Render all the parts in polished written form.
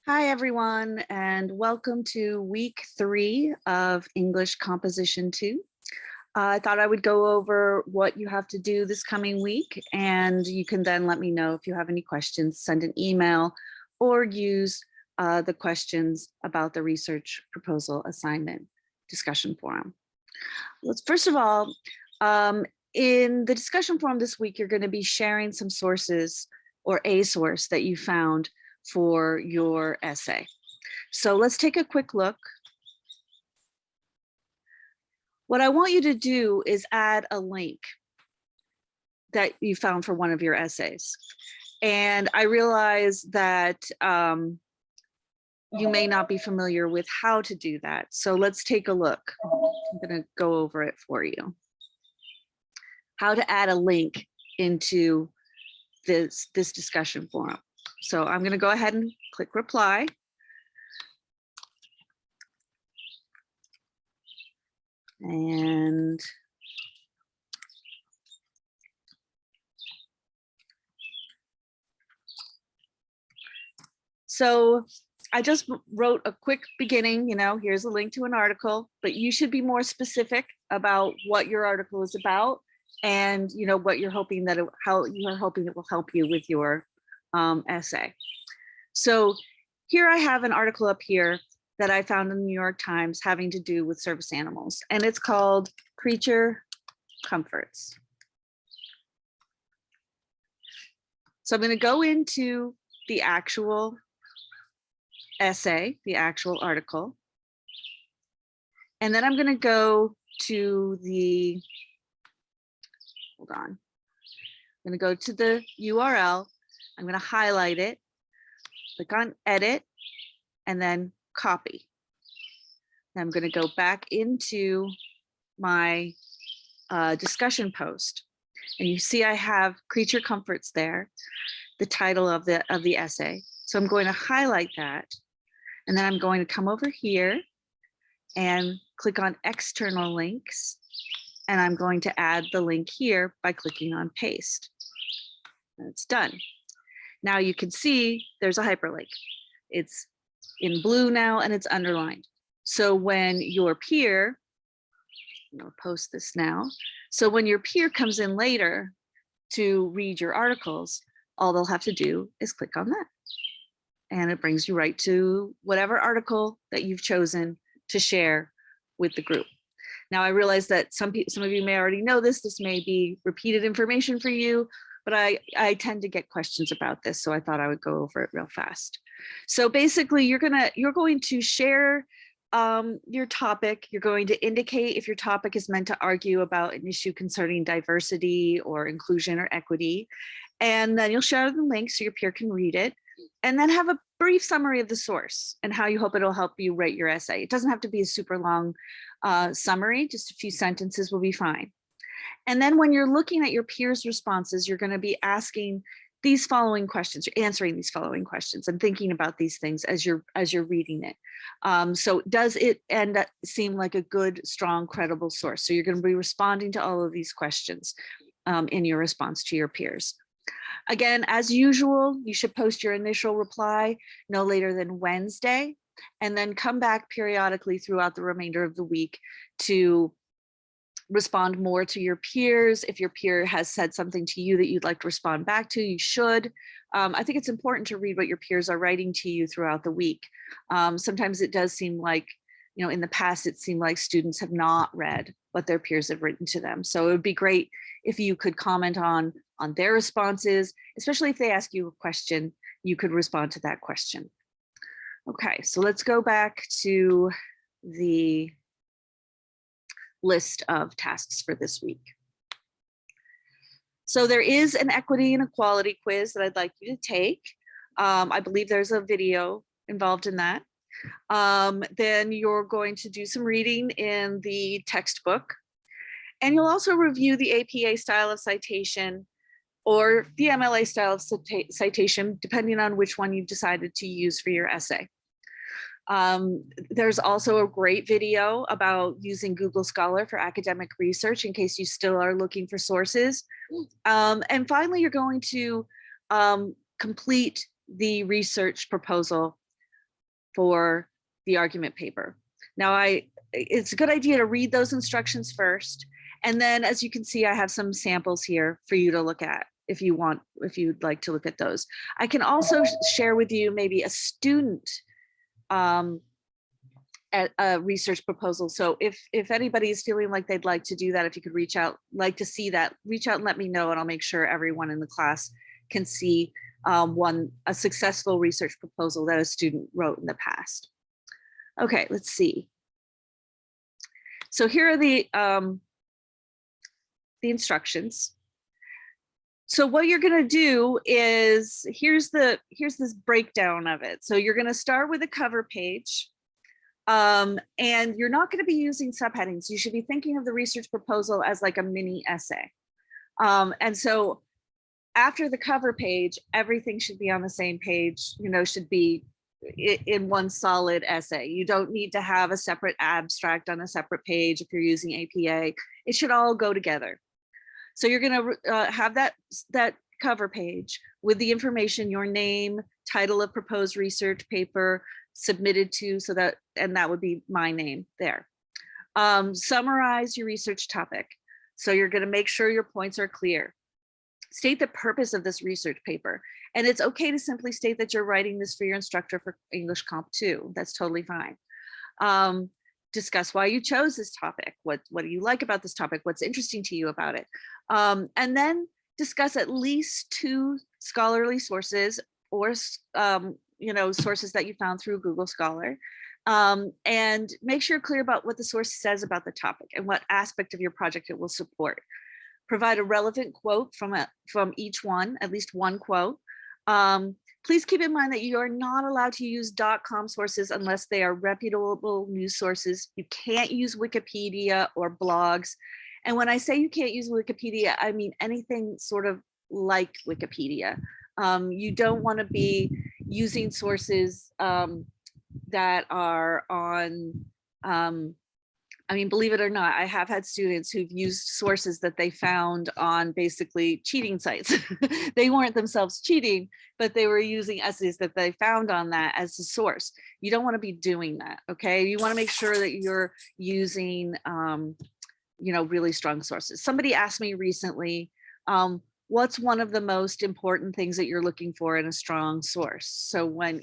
Hi, everyone, and welcome to week 3 of English Composition 2. I thought I would go over what you have to do this coming week, and you can then let me know if you have any questions, send an email, or use the questions about the research proposal assignment discussion forum. First of all, in the discussion forum this week, you're going to be sharing some sources or a source that you found for your essay. So let's take a quick look. What I want you to do is add a link that you found for one of your essays. And I realize that you may not be familiar with how to do that. So let's take a look. I'm going to go over it for you. How to add a link into this discussion forum. So I'm going to go ahead and click reply. And so I just wrote a quick beginning, here's a link to an article, but you should be more specific about what your article is about and what you're hoping that how you are hoping it will help you with your essay. So here I have an article up here that I found in the New York Times having to do with service animals, and it's called Creature Comforts. So I'm going to go into the actual essay, the actual article, and then I'm going to go to the, hold on, I'm going to go to the URL, I'm going to highlight it, click on edit, and then copy. Then I'm going to go back into my discussion post, and you see I have Creature Comforts there, the title of the essay. So I'm going to highlight that, and then I'm going to come over here and click on external links, and I'm going to add the link here by clicking on paste. And it's done. Now you can see there's a hyperlink. It's in blue now and it's underlined. So when your peer, I'll post this now. So when your peer comes in later to read your articles, all they'll have to do is click on that. And it brings you right to whatever article that you've chosen to share with the group. Now I realize that some of you may already know this. This may be repeated information for you, but I tend to get questions about this, so I thought I would go over it real fast. So basically, you're going to share your topic. You're going to indicate if your topic is meant to argue about an issue concerning diversity or inclusion or equity, and then you'll share the link so your peer can read it, and then have a brief summary of the source and how you hope it'll help you write your essay. It doesn't have to be a super long summary, just a few sentences will be fine. And then when you're looking at your peers' responses, you're going to be asking these following questions, you're answering these following questions and thinking about these things as you're reading it. So does it seem like a good, strong, credible source? So you're going to be responding to all of these questions in your response to your peers. Again, as usual, you should post your initial reply no later than Wednesday, and then come back periodically throughout the remainder of the week to respond more to your peers. If your peer has said something to you that you'd like to respond back to, you should. I think it's important to read what your peers are writing to you throughout the week. Sometimes it does seem like, in the past, it seemed like students have not read what their peers have written to them. So it would be great if you could comment on their responses, especially if they ask you a question, you could respond to that question. Okay, so let's go back to the list of tasks for this week. So there is an equity and equality quiz that I'd like you to take. I believe there's a video involved in that. Then you're going to do some reading in the textbook, and you'll also review the APA style of citation or the MLA style of citation, depending on which one you've decided to use for your essay. There's also a great video about using Google Scholar for academic research in case you still are looking for sources. And finally, you're going to complete the research proposal for the argument paper. Now, it's a good idea to read those instructions first. And then, as you can see, I have some samples here for you to look at if you'd like to look at those. I can also share with you maybe a student at a research proposal. So if anybody is feeling like they'd like to do that, if you could reach out, like to see that, reach out and let me know, and I'll make sure everyone in the class can see a successful research proposal that a student wrote in the past. Okay, let's see. So here are the instructions. So what you're going to do is, here's this breakdown of it. So you're going to start with a cover page. And you're not going to be using subheadings. You should be thinking of the research proposal as like a mini essay. And so after the cover page, everything should be on the same page, should be in one solid essay. You don't need to have a separate abstract on a separate page if you're using APA. It should all go together. So you're going to have that cover page with the information, your name, title of proposed research paper, submitted to, and that would be my name there. Summarize your research topic. So you're going to make sure your points are clear. State the purpose of this research paper. And it's okay to simply state that you're writing this for your instructor for English Comp 2. That's totally fine. Discuss why you chose this topic. What do you like about this topic? What's interesting to you about it? And then discuss at least 2 scholarly sources or sources that you found through Google Scholar, and make sure you're clear about what the source says about the topic and what aspect of your project it will support. Provide a relevant quote from each one, at least one quote. Please keep in mind that you are not allowed to use .com sources unless they are reputable news sources. You can't use Wikipedia or blogs. And when I say you can't use Wikipedia, I mean anything sort of like Wikipedia. You don't want to be using sources that are on, believe it or not, I have had students who've used sources that they found on basically cheating sites. They weren't themselves cheating, but they were using essays that they found on that as a source. You don't want to be doing that, okay? You want to make sure that you're using, really strong sources. Somebody asked me recently, what's one of the most important things that you're looking for in a strong source? So when,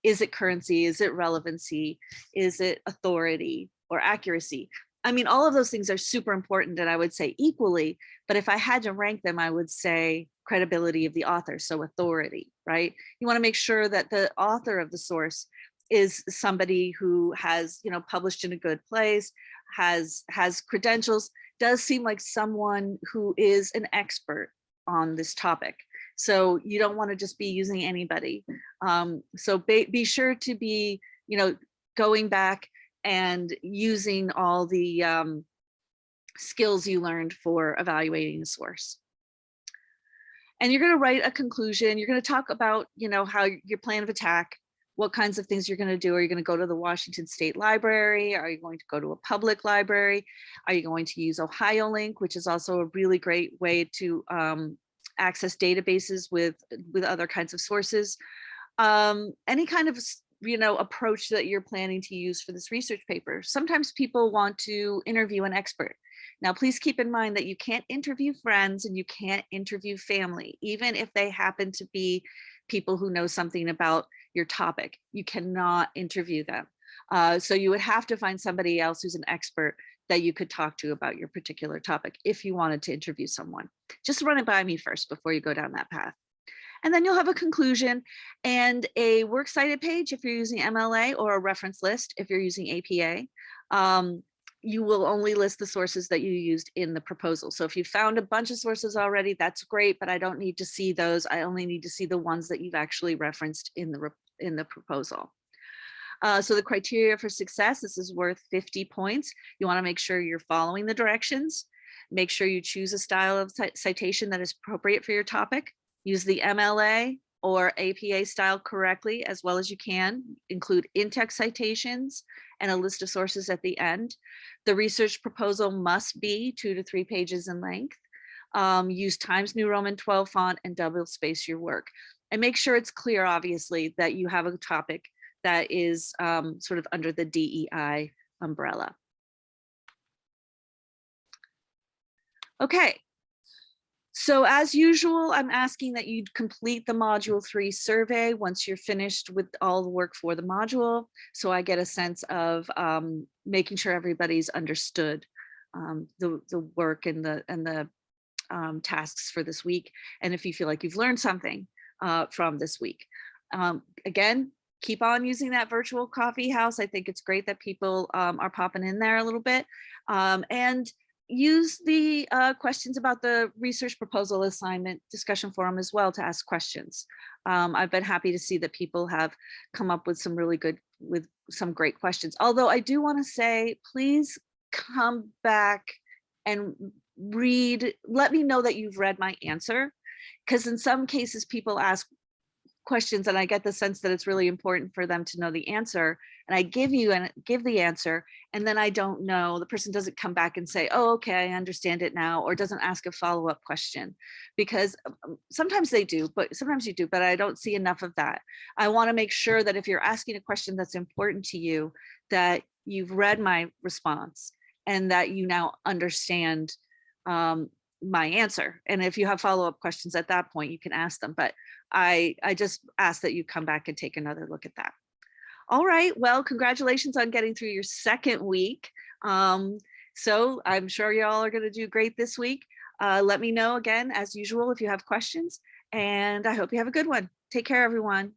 is it currency? Is it relevancy? Is it authority or accuracy? I mean, all of those things are super important, and I would say equally, but if I had to rank them, I would say credibility of the author, so authority, right? You want to make sure that the author of the source is somebody who has, published in a good place, has credentials, does seem like someone who is an expert on this topic. So you don't want to just be using anybody. So be sure to be, going back and using all the skills you learned for evaluating a source. And you're going to write a conclusion. You're going to talk about, how your plan of attack, what kinds of things you're going to do. Are you going to go to the Washington State Library? Are you going to go to a public library? Are you going to use OhioLink, which is also a really great way to access databases with other kinds of sources? Any kind of approach that you're planning to use for this research paper. Sometimes people want to interview an expert. Now, please keep in mind that you can't interview friends and you can't interview family, even if they happen to be people who know something about your topic. You cannot interview them. So you would have to find somebody else who's an expert that you could talk to about your particular topic if you wanted to interview someone. Just run it by me first before you go down that path. And then you'll have a conclusion and a works cited page if you're using MLA, or a reference list if you're using APA. You will only list the sources that you used in the proposal. So if you found a bunch of sources already, that's great, but I don't need to see those. I only need to see the ones that you've actually referenced in the proposal. So the criteria for success, this is worth 50 points. You want to make sure you're following the directions. Make sure you choose a style of citation that is appropriate for your topic. Use the MLA or APA style correctly as well as you can. Include in-text citations and a list of sources at the end. The research proposal must be 2 to 3 pages in length. Use Times New Roman 12 font and double space your work. And make sure it's clear, obviously, that you have a topic that is sort of under the DEI umbrella. Okay. So as usual, I'm asking that you complete the module 3 survey once you're finished with all the work for the module. So I get a sense of making sure everybody's understood the work and the tasks for this week. And if you feel like you've learned something from this week. Again, keep on using that virtual coffee house. I think it's great that people are popping in there a little bit. And use the questions about the research proposal assignment discussion forum as well to ask questions. I've been happy to see that people have come up with some really good, with some great questions. Although I do want to say, please come back and read, let me know that you've read my answer, because in some cases people ask questions and I get the sense that it's really important for them to know the answer, and I give the answer, and then I don't know, the person doesn't come back and say, oh, okay, I understand it now, or doesn't ask a follow-up question, because sometimes they do, but sometimes you do, but I don't see enough of that. I want to make sure that if you're asking a question that's important to you, that you've read my response and that you now understand my answer. And if you have follow-up questions at that point, you can ask them, but I just ask that you come back and take another look at that. All right, well, congratulations on getting through your second week. So I'm sure y'all are going to do great this week. Let me know again, as usual, if you have questions, and I hope you have a good one. Take care, everyone.